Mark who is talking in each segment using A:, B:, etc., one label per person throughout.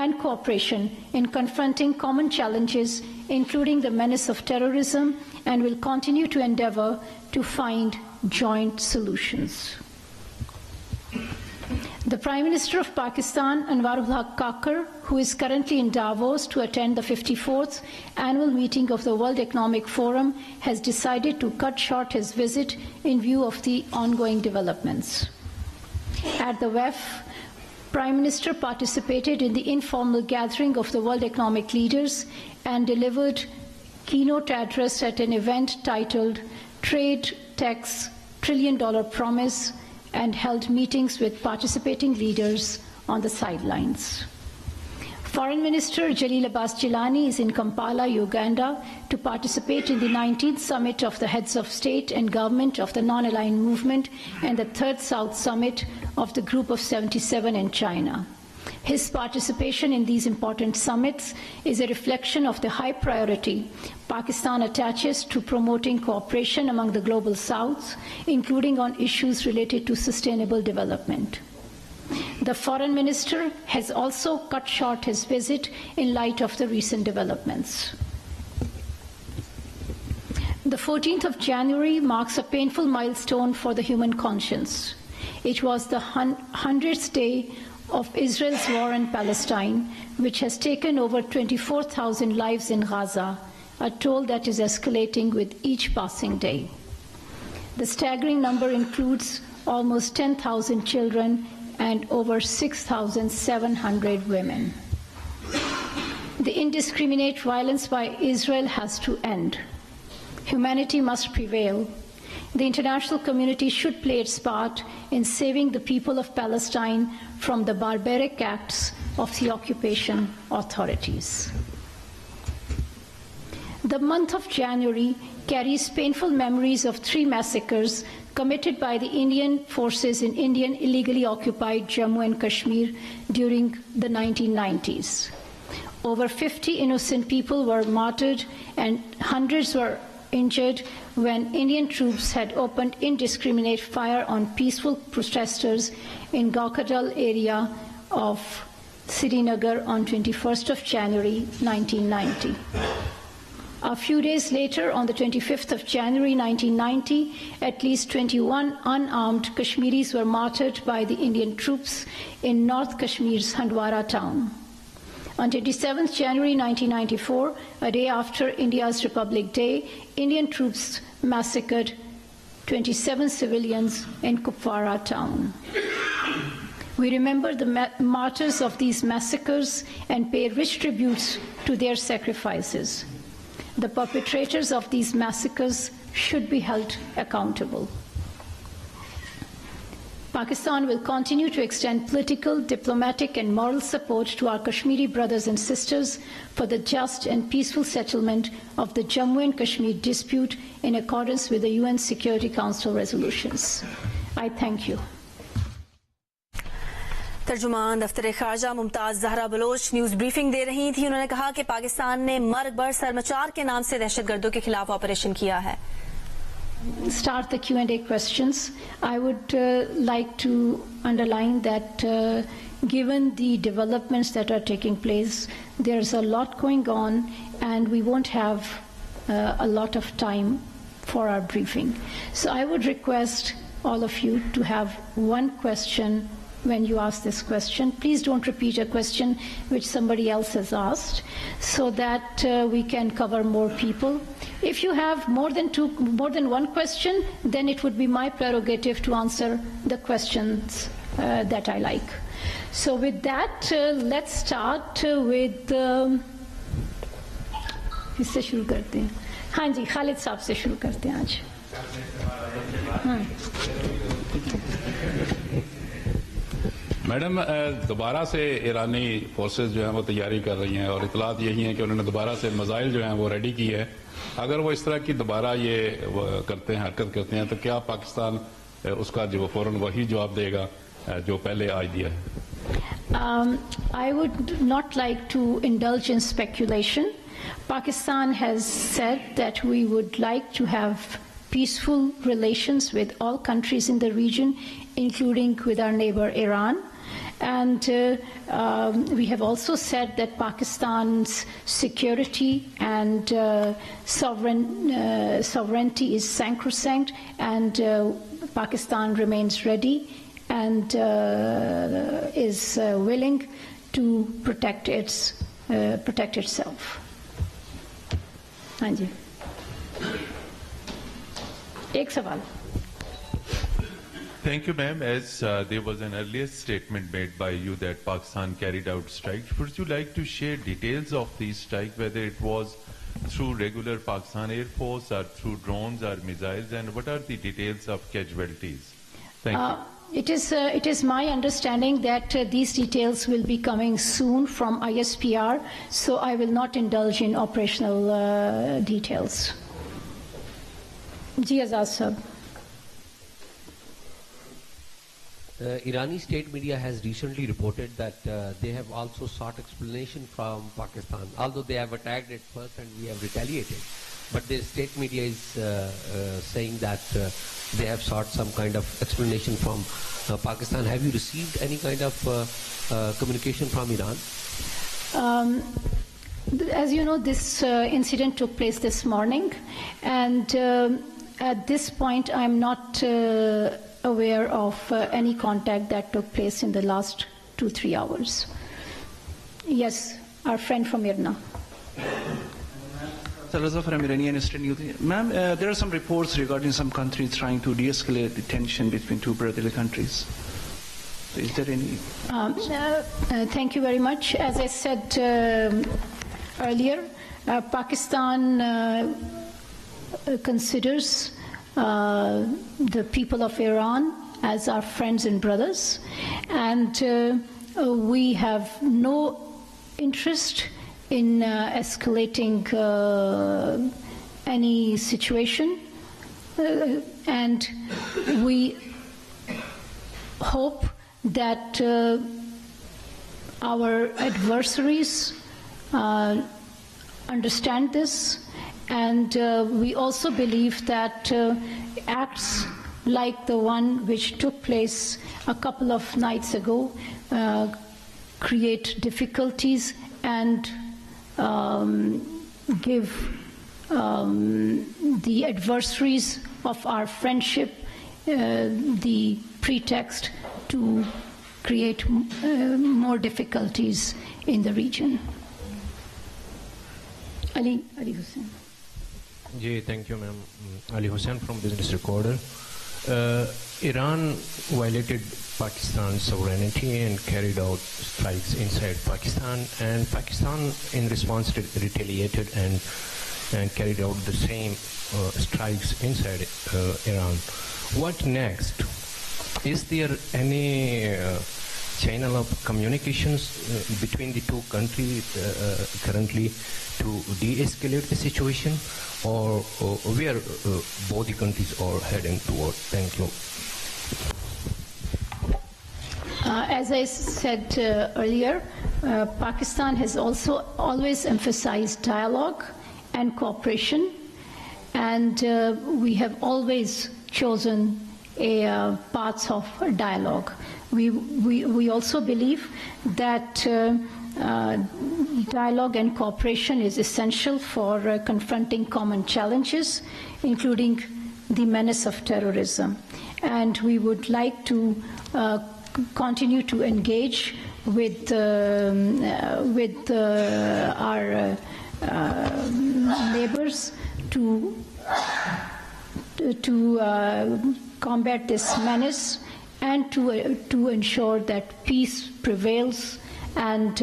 A: and cooperation in confronting common challenges, including the menace of terrorism, and will continue to endeavor to find joint solutions. The Prime Minister of Pakistan, Anwarul Kakar, who is currently in Davos to attend the 54th annual meeting of the World Economic Forum, has decided to cut short his visit in view of the ongoing developments. At the WEF, Prime Minister participated in the informal gathering of the World Economic Leaders and delivered keynote address at an event titled Trade, Tax, $1 Trillion Promise, and held meetings with participating leaders on the sidelines. Foreign Minister Jalil Abbas Jilani is in Kampala, Uganda, to participate in the 19th Summit of the Heads of State and Government of the Non-Aligned Movement and the 3rd South Summit of the Group of 77 in China. His participation in these important summits is a reflection of the high priority Pakistan attaches to promoting cooperation among the Global South, including on issues related to sustainable development. The Foreign Minister has also cut short his visit in light of the recent developments. The 14th of January marks a painful milestone for the human conscience. It was the 100th day of Israel's war in Palestine, which has taken over 24,000 lives in Gaza, a toll that is escalating with each passing day. The staggering number includes almost 10,000 children and over 6,700 women. The indiscriminate violence by Israel has to end. Humanity must prevail. The international community should play its part in saving the people of Palestine from the barbaric acts of the occupation authorities. The month of January carries painful memories of 3 massacres committed by the Indian forces in Indian illegally occupied Jammu and Kashmir during the 1990s. Over 50 innocent people were martyred and hundreds were injured when Indian troops had opened indiscriminate fire on peaceful protesters in Gaukadal area of Srinagar on 21st of January 1990. A few days later, on the 25th of January 1990, at least 21 unarmed Kashmiris were martyred by the Indian troops in North Kashmir's Handwara town. On 27th January 1994, a day after India's Republic Day, Indian troops massacred 27 civilians in Kupwara town. We remember the martyrs of these massacres and pay rich tributes to their sacrifices. The perpetrators of these massacres should be held accountable. Pakistan will continue to extend political, diplomatic, and moral support to our Kashmiri brothers and sisters for the just and peaceful settlement of the Jammu and Kashmir dispute in accordance with the UN Security Council resolutions. I thank you.
B: तर्जुमान दफ्तर खारजा Mumtaz Zahra Baloch news briefing दे रही थी। उन्होंने कहा कि पाकिस्तान ने मर्ग बर सरमचार के नाम से दहशतगर्दों के खिलाफ ऑपरेशन किया है।
A: Start the Q&A questions. I would like to underline that given the developments that are taking place, there's a lot going on and we won't have a lot of time for our briefing. So I would request all of you to have one question when you ask this question. Please don't repeat a question which somebody else has asked so that we can cover more people. If you have more than one question, then it would be my prerogative to answer the questions that I like. So with that, let's start with किससे शुरू करते हैं? हाँ जी, खालिद साहब से शुरू करते हैं आज.
C: मैडम, दोबारा से ईरानी फोर्सेस जो हैं वो तैयारी कर रही हैं और इतलात यही हैं कि उन्होंने दोबारा से मिसाइल जो हैं वो रेडी की है. अगर वो इस तरह की दोबारा ये करते हैं, हरकत करते हैं, तो क्या पाकिस्तान उसका जो फौरन वही जवाब देगा जो पहले आज दिया है?
A: I would not like to indulge in speculation. Pakistan has said that we would like to have peaceful relations with all countries in the region, including with our neighbor Iran. And we have also said that Pakistan's security and sovereignty is sacrosanct, and Pakistan remains ready and is willing to protect itself. हाँ जी, एक सवाल.
D: Thank you, ma'am. As there was an earlier statement made by you that Pakistan carried out strikes, would you like to share details of these strikes, whether it was through regular Pakistan Air Force or through drones or missiles, and what are the details of casualties? Thank you.
A: It is my understanding that these details will be coming soon from ISPR, so I will not indulge in operational details. Ji Azad sir.
E: Irani state media has recently reported that they have also sought explanation from Pakistan, although they have attacked it first and we have retaliated. But the state media is saying that they have sought some kind of explanation from Pakistan. Have you received any kind of communication from Iran?
A: As you know, this incident took place this morning, and at this point I'm not aware of any contact that took place in the last 2-3 hours. Yes, our friend from Irna.
F: Salazar from Iranian Instant News. Ma'am, there are some reports regarding some countries trying to de-escalate the tension between two brotherly countries. So is there any?
A: Thank you very much. As I said earlier, Pakistan considers the people of Iran as our friends and brothers, and we have no interest in escalating any situation, and we hope that our adversaries understand this. And we also believe that acts like the one which took place a couple of nights ago create difficulties and give the adversaries of our friendship the pretext to create more difficulties in the region. Ali Hussain.
G: Thank you, ma'am. Ali Hussain from Business Recorder. Iran violated Pakistan's sovereignty and carried out strikes inside Pakistan, and Pakistan in response retaliated and carried out the same strikes inside Iran. What next? Is there any channel of communications between the two countries currently to de-escalate the situation, or where both the countries are heading toward? Thank you.
A: As I said earlier, Pakistan has also always emphasized dialogue and cooperation, and we have always chosen a path of dialogue. We also believe that dialogue and cooperation is essential for confronting common challenges, including the menace of terrorism. And we would like to continue to engage with our neighbors to combat this menace and to ensure that peace prevails and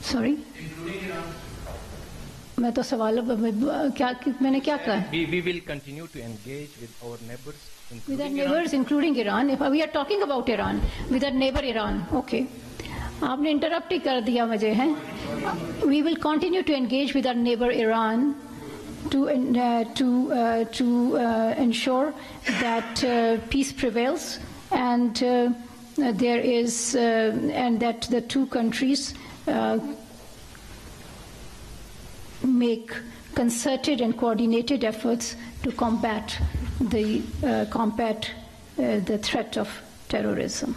A: sorry, मैं तो सवाल मैंने क्या कहा?
G: We will continue to engage with our neighbors,
A: including Iran. If we are talking about Iran, with our neighbor Iran, okay. आपने interrupt ही कर दिया मुझे, हैं? We will continue to engage with our neighbor Iran to ensure that peace prevails and there is and that the two countries make concerted and coordinated efforts to combat the threat of terrorism.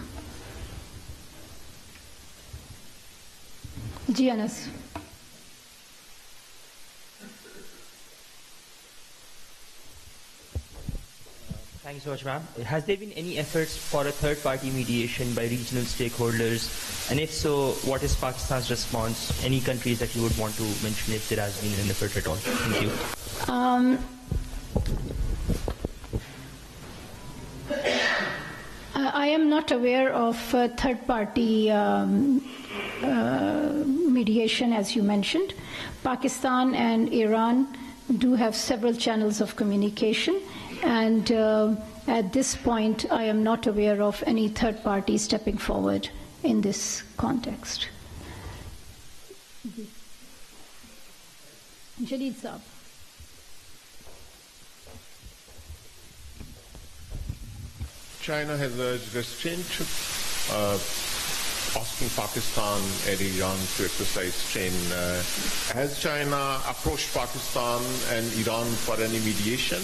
A: Giannis.
H: Thank you so much, ma'am. Has there been any efforts for a third-party mediation by regional stakeholders? And if so, what is Pakistan's response? Any countries that you would want to mention if there has been an effort at all? Thank you.
A: I am not aware of third-party mediation, as you mentioned. Pakistan and Iran do have several channels of communication, and at this point, I am not aware of any third party stepping forward in this context. Jadid Saab.
I: China has urged restraint, asking Pakistan and Iran to exercise restraint. Has China approached Pakistan and Iran for any mediation?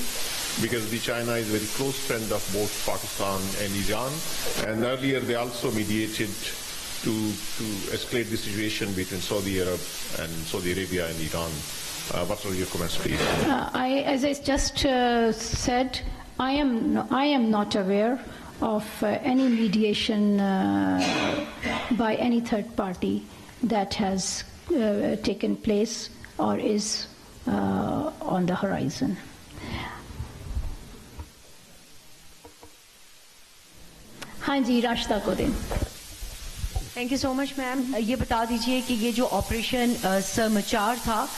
I: Because China is a very close friend of both Pakistan and Iran, and earlier they also mediated to escalate the situation between Saudi Arabia and Iran. What are your comments, please?
A: As I just said, I am not aware of any mediation by any third party that has taken place or is on the horizon. हाँ जी, रास्ता को दें।
J: Thank you so much ma'am. ये बता दीजिए कि ये जो ऑपरेशन सरमचार था,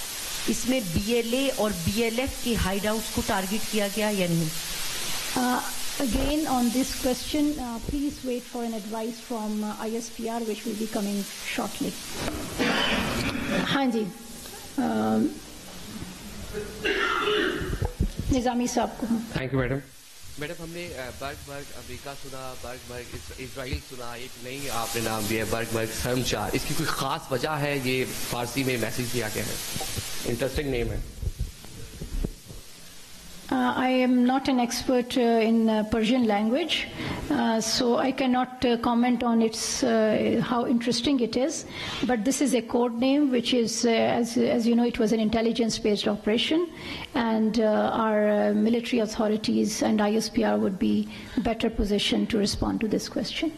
J: इसमें बीएलए और बीएलएफ के हाइडआउट्स को टारगेट किया गया या नहीं?
A: Again on this question, please wait for an advice from ISPR, which will be coming shortly. हाँ जी, निजामी साहब को।
E: Thank you madam. मैडम, हमने बर्ग अमेरिका सुना, बर्ग इजराइल सुना, एक नई आपने नाम दिया बर्ग सरमचार। इसकी कोई खास वजह है? ये फारसी में मैसेज दिया गया है, इंटरेस्टिंग नेम है।
A: I am not an expert in Persian language, so I cannot comment on its how interesting it is. But this is a code name, which is, as you know, it was an intelligence-based operation, and our military authorities and ISPR would be better positioned to respond to this question.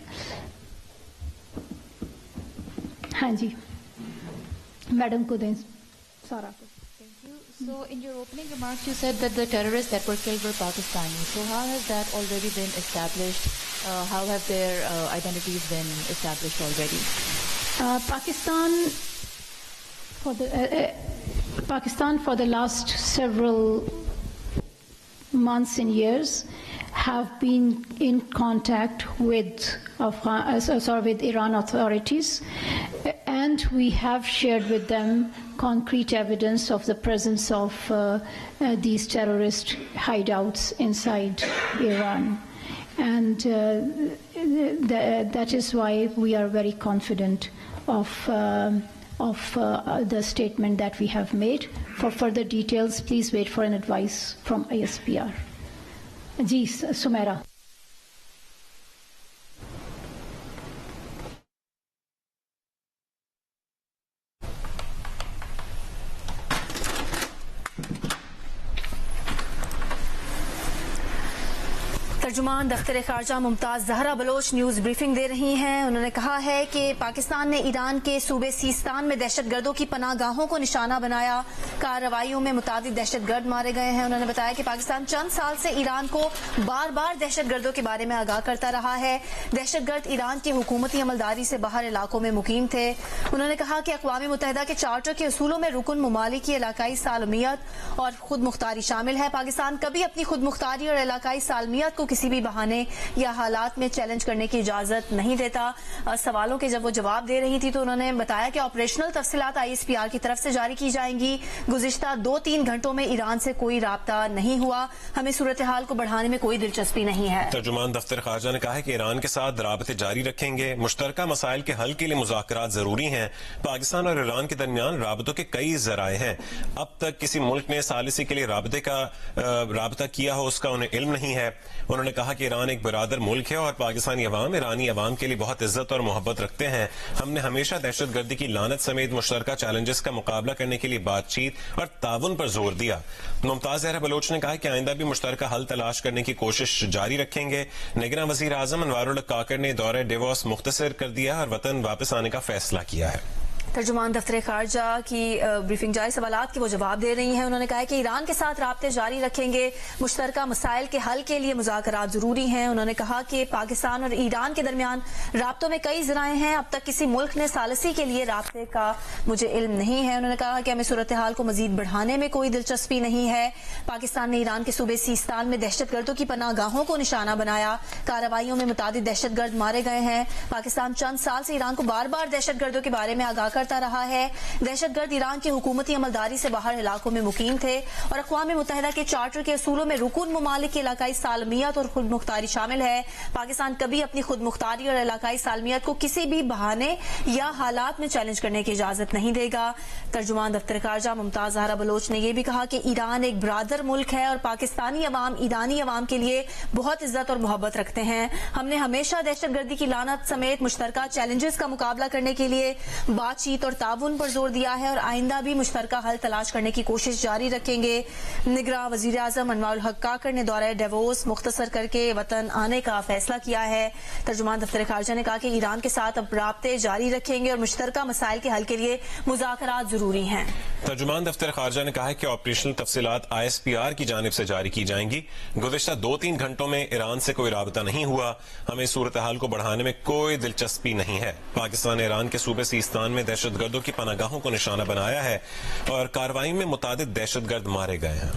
A: Hanji, Madam Kudain, Sara.
K: So in your opening remarks, you said that the terrorists that were killed were Pakistani. So how has that already been established? How have their identities been established already?
A: Pakistan for the last several months and years have been in contact with Iran authorities, and we have shared with them concrete evidence of the presence of these terrorist hideouts inside Iran. And that is why we are very confident of the statement that we have made. For further details, please wait for an advice from ISPR. Ji, Sumaira.
B: तर्जुमान दफ्तर खारजा Mumtaz Zahra Baloch news briefing दे रही हैं। उन्होंने कहा है कि पाकिस्तान ने ईरान के सूबे सीस्तान में दहशतगर्दों की पनाहगाहों को निशाना बनाया। कार्रवाइयों में मुतादिद दहशतगर्द मारे गए हैं। उन्होंने बताया कि पाकिस्तान चंद साल से ईरान को बार बार दहशतगर्दों के बारे में आगाह करता रहा है। दहशतगर्द ईरान की हुकूमती अमलदारी से बाहर इलाकों में मुकीम थे। उन्होंने कहा कि अक़वाम मुत्तहिदा के चार्टर के उसूलों में रुकन ममालिक की इलाकाई सालमियत और खुद मुख्तारी शामिल है। पाकिस्तान कभी अपनी खुद मुख्तारी और इलाकाई सालमियत को किसी भी बहाने या हालात में चैलेंज करने की इजाजत नहीं देता। सवालों के जब वो जवाब दे रही थी तो उन्होंने बताया कि ऑपरेशनल तफसीलात ISPR की तरफ से जारी की जाएंगी। गुज़िश्ता 2-3 घंटों में ईरान से कोई राब्ता नहीं हुआ। हमें सूरत हाल को बढ़ाने में कोई दिलचस्पी नहीं है।
L: तर्जुमान दफ्तर खारजा ने कहा है कि ईरान के साथ राबते जारी रखेंगे। मुश्तरका मसाइल के हल के लिए मुज़ाकरात जरूरी हैं। पाकिस्तान और ईरान के दरमियान राबतों के कई जराए हैं। अब तक किसी मुल्क ने सालिसी के लिए राबता किया हो उसका उन्हें इल्म नहीं है। उन्होंने نے کہا کہ ایران ایک برادر ملک ہے اور پاکستانی عوام ایرانی عوام کے لیے بہت عزت اور محبت رکھتے ہیں. ہم نے ہمیشہ دہشت گردی کی لعنت سمیت مشترکہ چیلنجز کا مقابلہ کرنے کے لیے بات چیت اور تعاون پر زور دیا. ممتاز زہرا بلوچ نے کہا کہ آئندہ بھی مشترکہ حل تلاش کرنے کی کوشش جاری رکھیں گے. نگراں وزیر اعظم انوار الحق کاکڑ نے دورہ ڈیووس مختصر کر دیا اور وطن واپس آنے کا فیصلہ کیا ہے.
B: ترجمان دفتر خارجہ کی بریفنگ جاری سوالات کے وہ جواب دے رہی ہیں. انہوں نے کہا کہ ایران کے ساتھ رابطے جاری رکھیں گے. مشترکہ مسائل کے حل کے لیے مذاکرات ضروری ہیں. انہوں نے کہا کہ پاکستان اور ایران کے درمیان رابطوں میں کئی ذرائع ہیں. اب تک کسی ملک نے ثالثی کے لیے رابطے کا مجھے علم نہیں ہے. انہوں نے کہا کہ ہمیں صورتحال کو مزید بڑھانے میں کوئی دلچسپی نہیں ہے. پاکستان نے ایران کے صوبے سیستان میں دہشت گردوں کی پناہ گاہوں کو نشانہ بنایا. کارروائیوں میں متعدد دہشت گرد مارے گئے ہیں. پاکستان چند سال سے ایران کو بار بار دہشت گردوں کے بارے میں آگاہ کرتا رہا ہے. دہشت گرد ایران کی حکومتی عملداری سے باہر علاقوں میں مقیم تھے اور اقوام متحدہ کے چارٹر کے اصولوں میں رکن ممالک کی علاقائی سالمیت اور خود مختاری شامل ہے. پاکستان کبھی اپنی خود مختاری اور علاقائی سالمیت کو کسی بھی بہانے یا حالات میں چیلنج کرنے کی اجازت نہیں دے گا. ترجمان دفتر خارجہ ممتاز زہرا بلوچ نے یہ بھی کہا کہ ایران ایک برادر ملک ہے اور پاکستانی عوام ایرانی عوام کے لیے بہت عزت اور محبت رکھتے ہیں. ہم نے ہمیشہ دہشت گردی کی لعنت سمیت مشترکہ چیلنجز کا مقابلہ کرنے کے لیے بات چیت اور تعاون پر زور دیا ہے اور آئندہ بھی مشترکہ حل تلاش کرنے کی کوشش جاری رکھیں گے. نگراں وزیر اعظم انوار الحق کاکڑ نے دورہ ڈیووس مختصر کر کے وطن آنے کا فیصلہ کیا ہے. ترجمان دفتر خارجہ نے کہا کہ ایران کے ساتھ اب رابطے جاری رکھیں گے اور مشترکہ مسائل کے حل کے لیے مذاکرات ضروری ہیں.
L: ترجمان دفتر خارجہ نے کہا کہ آپریشنل تفصیلات ISPR کی جانب سے جاری کی جائیں گی. گزشتہ 2-3 گھنٹوں میں ایران سے کوئی رابطہ نہیں ہوا. ہمیں صورتحال کو بڑھانے میں کوئی دلچسپی نہیں ہے. پاکستان نے ایران کے صوبے سیستان میں دہشت گردوں کی پناہ گاہوں کو نشانہ بنایا ہے اور کارروائی میں متعدد دہشت گرد مارے گئے ہیں.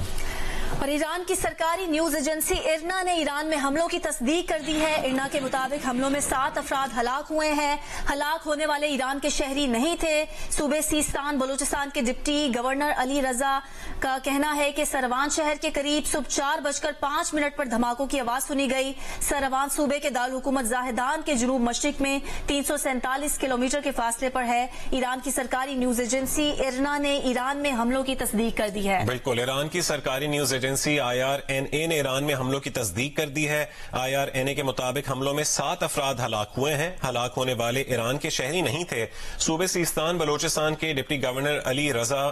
B: اور ایران کی سرکاری نیوز ایجنسی ارنا نے ایران میں حملوں کی تصدیق کر دی ہے. ارنا کے مطابق حملوں میں 7 افراد ہلاک ہوئے ہیں. ہلاک ہونے والے ایران کے شہری نہیں تھے. صوبے سیستان بلوچستان کے ڈپٹی گورنر علی رضا کا کہنا ہے کہ سروان شہر کے قریب صبح 4:05 پر دھماکوں کی آواز سنی گئی. سروان صوبے کے دارالحکومت زاہدان کے جنوب مشرق میں 347 کلومیٹر کے فاصلے پر ہے. ایران کی سرکاری نیوز ایجنسی ارنا نے ایران میں حملوں کی تصدیق کر دی ہے.
L: بالکل، ایران کی سرکاری نیوز ایجنسی IRNA نے ایران میں حملوں کی تصدیق کر دی ہے. IRNA کے مطابق حملوں میں 7 افراد ہلاک ہوئے ہیں. ہلاک ہونے والے ایران کے شہری نہیں تھے. صوبے سیستان بلوچستان کے ڈپٹی گورنر علی رضا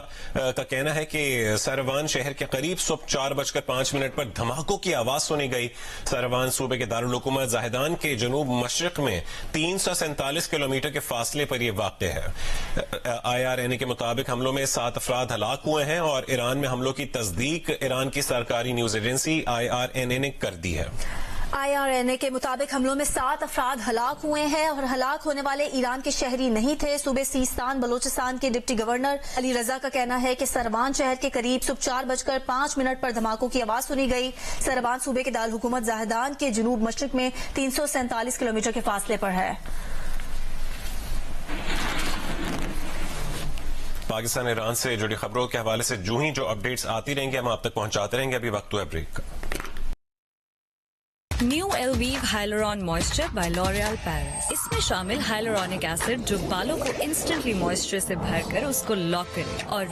L: کا کہنا ہے کہ سروان شہر کے قریب صبح 4:05 پر دھماکوں کی آواز سنی گئی. سروان صوبے کے دارالحکومت زاہدان کے جنوب مشرق میں 347 کلومیٹر کے فاصلے پر یہ واقع ہے. IRNA کے مطابق حملوں میں 7 افراد ہلاک ہوئے ہیں اور ایران میں حملوں کی تصدیق ایران کی سرکاری نیوز ایجنسی IRNA نے کر دی ہے.
B: IRNA کے مطابق حملوں میں 7 افراد ہلاک ہوئے ہیں اور ہلاک ہونے والے ایران کے شہری نہیں تھے. صوبے سیستان بلوچستان کے ڈپٹی گورنر علی رضا کا کہنا ہے کہ سروان شہر کے قریب صبح 4:05 پر دھماکوں کی آواز سنی گئی. سروان صوبے کے دارالحکومت زاہدان کے جنوب مشرق میں 347 کلومیٹر کے فاصلے پر ہے.
L: پاکستان ایران سے جڑی خبروں کے حوالے سے جو اپڈیٹس آتی رہیں گے ہم آپ تک پہنچاتے رہیں گے. ابھی وقت ہوا ہے بریک کا.
M: New Elvive Hyaluron moisture by L'Oreal Paris. اس میں شامل ہائلورونک ایسڈ جو بالوں کو انسٹنٹلی موئسچر سے بھر کر اس کو لاک کرے اور